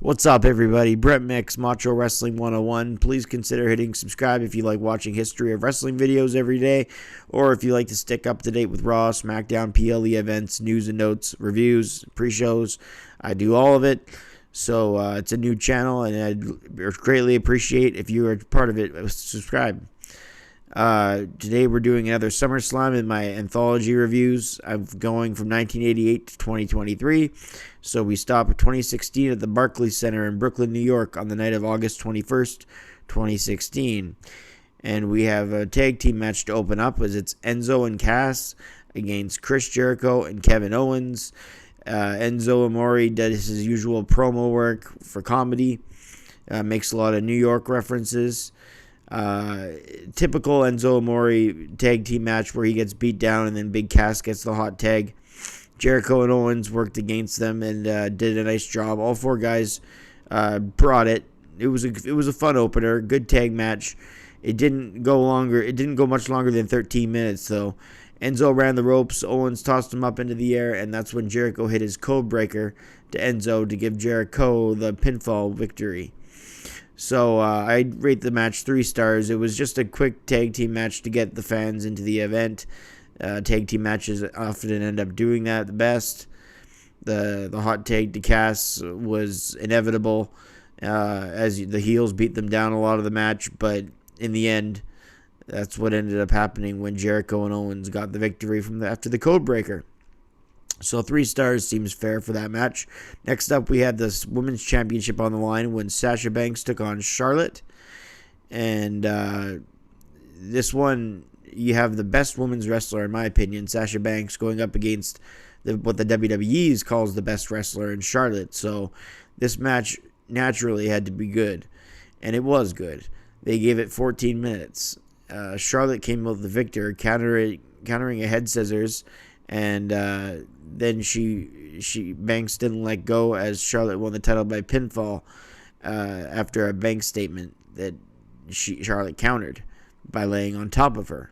What's up, everybody? Brett Mix, Macho Wrestling 101. Please consider hitting subscribe if you like watching history of wrestling videos every day, or if you like to stick up to date with Raw, SmackDown, PLE events, news and notes, reviews, pre-shows. I do all of it. So it's a new channel, and I'd greatly appreciate if you are part of it. Subscribe. Today we're doing another SummerSlam in my anthology reviews. I'm going from 1988 to 2023. So we stop at 2016 at the Barclays Center in Brooklyn, New York on the night of August 21st, 2016. And we have a tag team match to open up as it's Enzo and Cass against Chris Jericho and Kevin Owens. Enzo Amore does his usual promo work for comedy. Makes a lot of New York references. Typical Enzo Amore tag team match where he gets beat down and then Big Cass gets the hot tag. Jericho and Owens worked against them and did a nice job. All four guys brought it. It was a fun opener, good tag match. It didn't go much longer than 13 minutes though. Enzo ran the ropes. Owens tossed him up into the air, and that's when Jericho hit his code breaker to Enzo to give Jericho the pinfall victory. So I rate the match 3 stars. It was just a quick tag team match to get the fans into the event. Tag team matches often end up doing that the best. The hot tag to Cass was inevitable as the heels beat them down a lot of the match, but in the end, that's what ended up happening when Jericho and Owens got the victory after the code breaker. So 3 stars seems fair for that match. Next up, we had this Women's Championship on the line when Sasha Banks took on Charlotte. And this one, you have the best women's wrestler, in my opinion, Sasha Banks, going up against what the WWE calls the best wrestler in Charlotte. So this match naturally had to be good. And it was good. They gave it 14 minutes. Charlotte came with the victor, countering a head scissors. And then Banks didn't let go as Charlotte won the title by pinfall after a Banks statement that Charlotte countered by laying on top of her.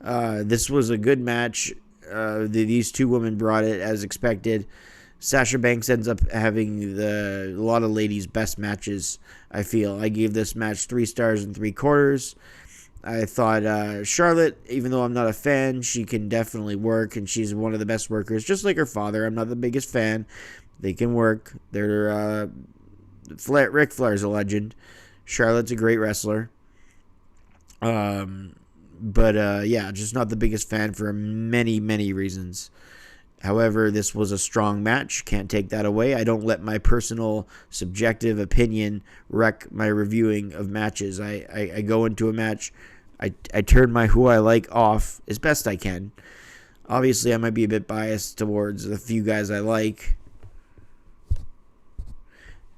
This was a good match. These two women brought it as expected. Sasha Banks ends up having a lot of ladies' best matches, I feel. I gave this match 3 stars and 3/4. I thought Charlotte, even though I'm not a fan, she can definitely work, and she's one of the best workers, just like her father. I'm not the biggest fan. They can work. Ric Flair's a legend. Charlotte's a great wrestler. But just not the biggest fan for many, many reasons. However, this was a strong match. Can't take that away. I don't let my personal subjective opinion wreck my reviewing of matches. I go into a match. I turn my who I like off as best I can. Obviously, I might be a bit biased towards the few guys I like.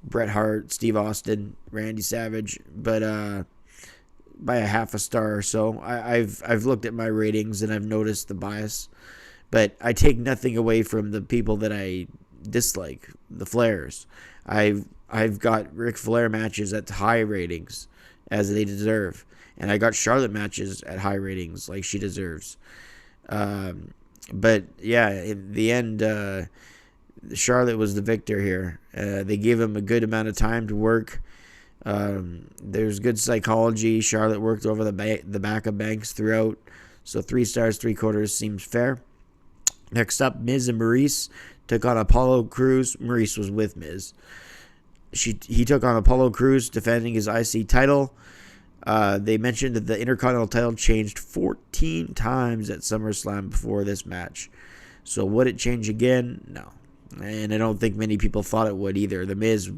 Bret Hart, Steve Austin, Randy Savage. But by a half a star or so. I've looked at my ratings and I've noticed the bias. But I take nothing away from the people that I dislike, the Flairs. I've got Ric Flair matches at high ratings, as they deserve. And I got Charlotte matches at high ratings, like she deserves. But, yeah, in the end, Charlotte was the victor here. They gave him a good amount of time to work. There's good psychology. Charlotte worked over the back of Banks throughout. So 3 stars, 3/4 seems fair. Next up, Miz and Maurice took on Apollo Crews. Maurice was with Miz. He took on Apollo Crews, defending his IC title. They mentioned that the Intercontinental title changed 14 times at SummerSlam before this match. So would it change again? No. And I don't think many people thought it would either. The Miz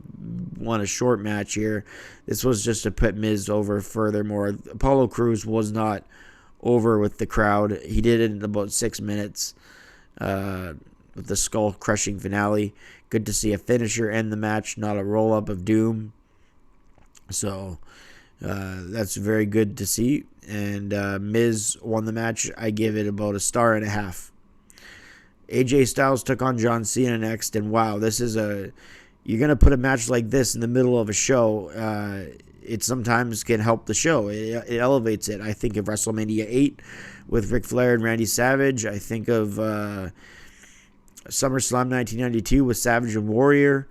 won a short match here. This was just to put Miz over furthermore. Apollo Crews was not over with the crowd. He did it in about 6 minutes. With the skull-crushing finale. Good to see a finisher end the match, not a roll-up of doom. So, that's very good to see. And Miz won the match. I give it about 1.5 stars. AJ Styles took on John Cena next. And wow, this is you're going to put a match like this in the middle of a show. It sometimes can help the show. It elevates it. I think of WrestleMania 8 with Ric Flair and Randy Savage. I think of SummerSlam 1992 with Savage and Warrior.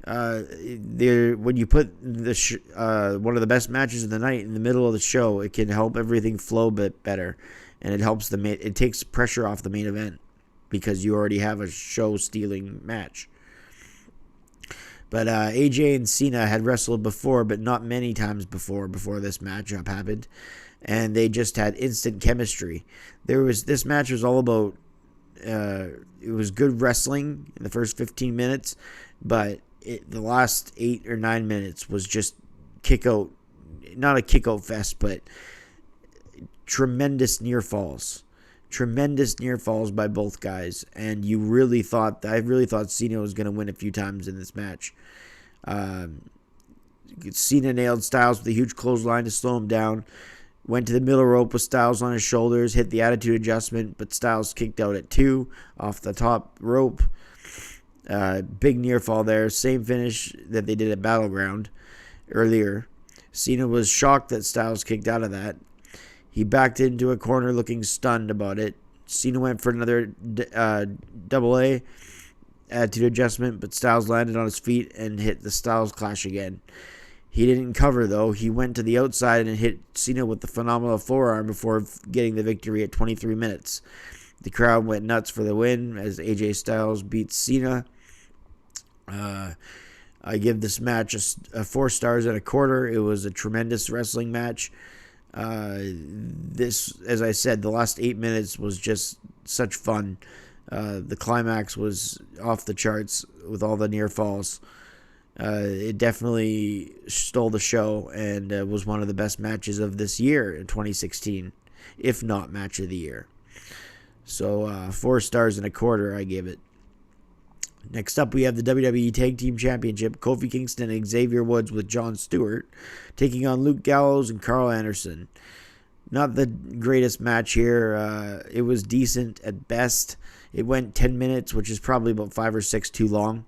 when you put one of the best matches of the night in the middle of the show, it can help everything flow a bit better, and it takes pressure off the main event because you already have a show-stealing match. But AJ and Cena had wrestled before, but not many times before this matchup happened, and they just had instant chemistry. This match was all about it was good wrestling in the first 15 minutes, but the last 8 or 9 minutes was just not a kick out fest, but tremendous near falls by both guys, and I really thought Cena was going to win a few times in this match. Cena nailed Styles with a huge clothesline to slow him down. Went to the middle rope with Styles on his shoulders, hit the attitude adjustment, but Styles kicked out at 2 off the top rope. Big near fall there. Same finish that they did at Battleground earlier. Cena was shocked that Styles kicked out of that. He backed into a corner looking stunned about it. Cena went for another double A attitude adjustment, but Styles landed on his feet and hit the Styles Clash again. He didn't cover, though. He went to the outside and hit Cena with the phenomenal forearm before getting the victory at 23 minutes. The crowd went nuts for the win as AJ Styles beats Cena. I give this match a 4 stars and a quarter. It was a tremendous wrestling match. As I said, the last 8 minutes was just such fun. The climax was off the charts with all the near falls. It definitely stole the show and was one of the best matches of this year in 2016, if not match of the year. So 4 stars and a quarter I give it. Next up, we have the WWE Tag Team Championship. Kofi Kingston and Xavier Woods with Jon Stewart taking on Luke Gallows and Carl Anderson. Not the greatest match here. It was decent at best. It went 10 minutes, which is probably about 5 or 6 too long.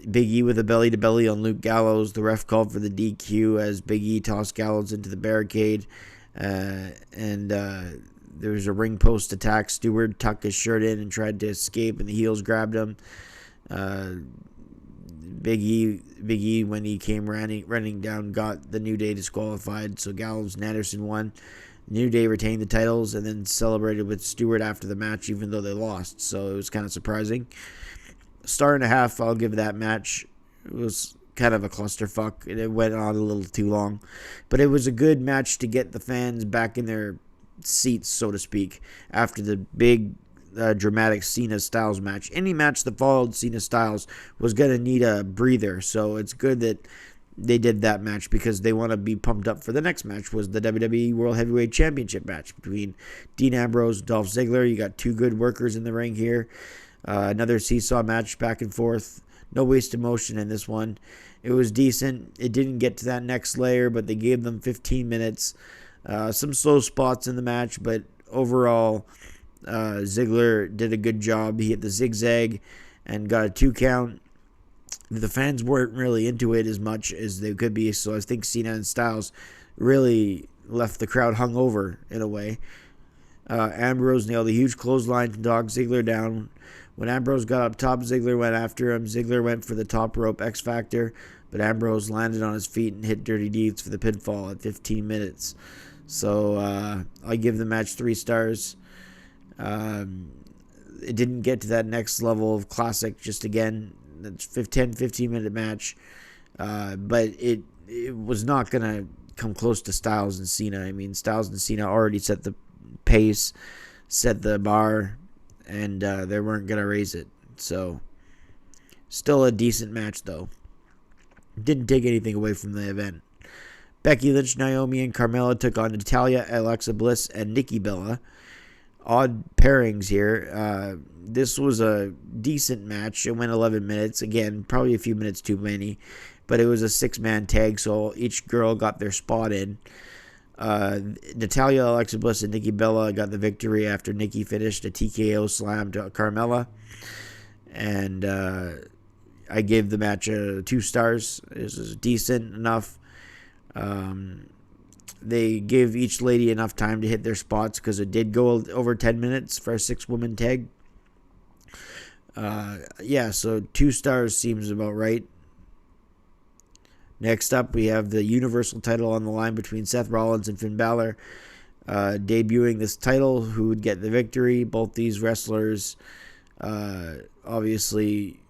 Big E with a belly-to-belly on Luke Gallows. The ref called for the DQ as Big E tossed Gallows into the barricade. There was a ring post attack. Stewart tucked his shirt in and tried to escape, and the heels grabbed him. Big E, when he came running down, got the New Day disqualified. So Gallows and Anderson won. New Day retained the titles and then celebrated with Stewart after the match, even though they lost. So it was kind of surprising. 1.5 stars, I'll give that match. It was kind of a clusterfuck, and it went on a little too long. But it was a good match to get the fans back in their seats, so to speak, after the big dramatic Cena Styles match. Any match that followed Cena Styles was going to need a breather, so it's good that they did that match because they want to be pumped up for the next match, was the WWE World Heavyweight Championship match between Dean Ambrose and Dolph Ziggler. You got 2 good workers in the ring here. Another seesaw match back and forth. No wasted motion in this one. It was decent. It didn't get to that next layer, but they gave them 15 minutes. Some slow spots in the match, but overall, Ziggler did a good job. He hit the zigzag and got a 2 count. The fans weren't really into it as much as they could be, so I think Cena and Styles really left the crowd hungover in a way. Ambrose nailed a huge clothesline to dog Ziggler down. When Ambrose got up top, Ziggler went after him. Ziggler went for the top rope X Factor, but Ambrose landed on his feet and hit Dirty Deeds for the pinfall at 15 minutes. So I give the match 3 stars. It didn't get to that next level of classic. Just again, that's 15-minute match. But it was not going to come close to Styles and Cena. I mean, Styles and Cena already set the pace, set the bar, and they weren't going to raise it. So still a decent match, though. Didn't take anything away from the event. Becky Lynch, Naomi, and Carmella took on Natalya, Alexa Bliss, and Nikki Bella. Odd pairings here. This was a decent match. It went 11 minutes. Again, probably a few minutes too many. But it was a 6-man tag, so each girl got their spot in. Natalya, Alexa Bliss, and Nikki Bella got the victory after Nikki finished a TKO slam to Carmella. And I gave the match 2 stars. This was decent enough. They gave each lady enough time to hit their spots because it did go over 10 minutes for a 6-woman tag. Yeah, so 2 stars seems about right. Next up, we have the Universal title on the line between Seth Rollins and Finn Balor. Debuting this title, who would get the victory? Both these wrestlers, obviously,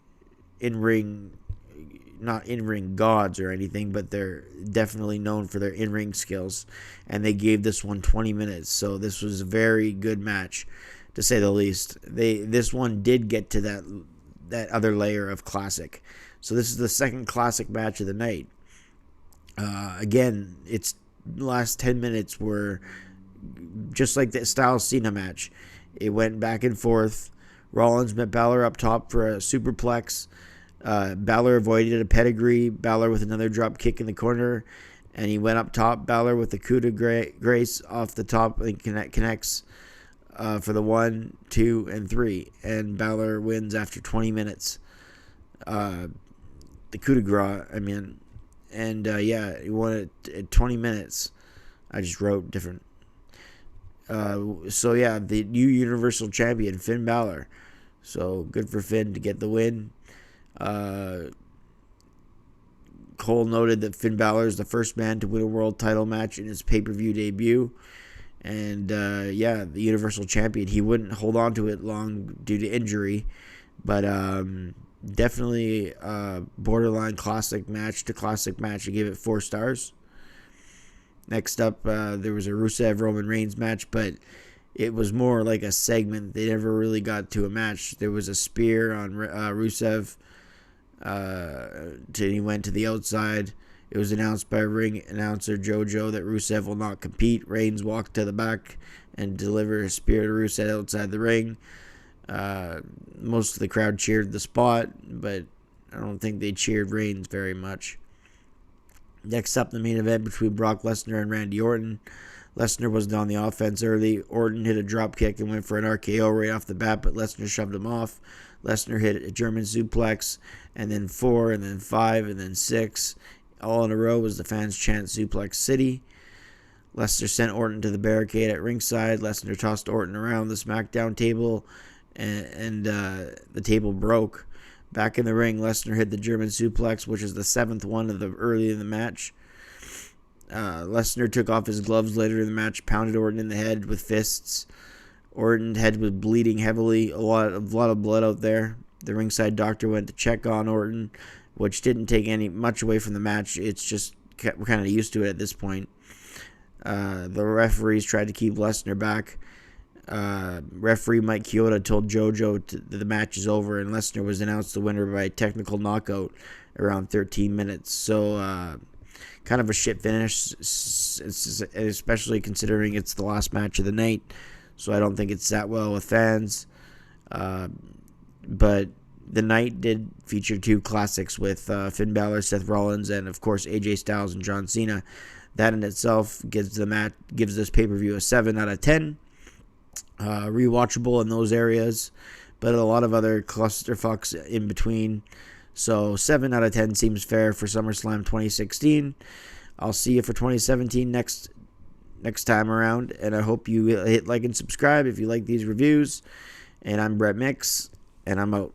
not in-ring gods or anything, but they're definitely known for their in-ring skills. And they gave this one 20 minutes, so this was a very good match, to say the least. This one did get to that other layer of classic. So this is the second classic match of the night. Again, its last 10 minutes were just like the Styles Cena match. It went back and forth. Rollins met Balor up top for a superplex. Balor avoided a pedigree. Balor with another drop kick in the corner, and he went up top. Balor with the coup de grace off the top and connects for the 1, 2, and 3. And Balor wins after 20 minutes. The coup de grace, I mean. And yeah, he won it at 20 minutes. I just wrote different. So yeah, the new Universal Champion, Finn Balor. So good for Finn to get the win. Cole noted that Finn Balor is the first man to win a world title match in his pay-per-view debut. And yeah, the Universal Champion. He wouldn't hold on to it long due to injury. But definitely borderline classic match to classic match. I gave it 4 stars. Next up, there was a Rusev-Roman Reigns match, but it was more like a segment. They never really got to a match. There was a spear on Rusev. He went to the outside. It was announced by ring announcer JoJo that Rusev will not compete. Reigns walked to the back and delivered a spear to Rusev outside the ring. Most of the crowd cheered the spot, but I don't think they cheered Reigns very much. Next up, the main event between Brock Lesnar and Randy Orton. Lesnar was on the offense early. Orton hit a drop kick and went for an RKO right off the bat, but Lesnar shoved him off. Lesnar hit a German suplex, and then 4, and then 5, and then 6. All in a row as the fans chant Suplex City. Lesnar sent Orton to the barricade at ringside. Lesnar tossed Orton around the SmackDown table, and the table broke. Back in the ring, Lesnar hit the German suplex, which is the 7th one of the early in the match. Lesnar took off his gloves later in the match, pounded Orton in the head with fists. Orton's head was bleeding heavily, a lot of blood out there. The ringside doctor went to check on Orton, which didn't take much away from the match. It's just we're kind of used to it at this point. The referees tried to keep Lesnar back. Referee Mike Chioda told JoJo that the match is over, and Lesnar was announced the winner by technical knockout around 13 minutes. So, kind of a shit finish, especially considering it's the last match of the night. So I don't think it's sat well with fans. But the night did feature 2 classics with Finn Balor, Seth Rollins, and of course AJ Styles and John Cena. That in itself gives this pay-per-view a 7 out of 10. Rewatchable in those areas, but a lot of other clusterfucks in between. So 7 out of 10 seems fair for SummerSlam 2016. I'll see you for 2017 next time around, and I hope you hit like and subscribe if you like these reviews. And I'm Brett Mix, and I'm out.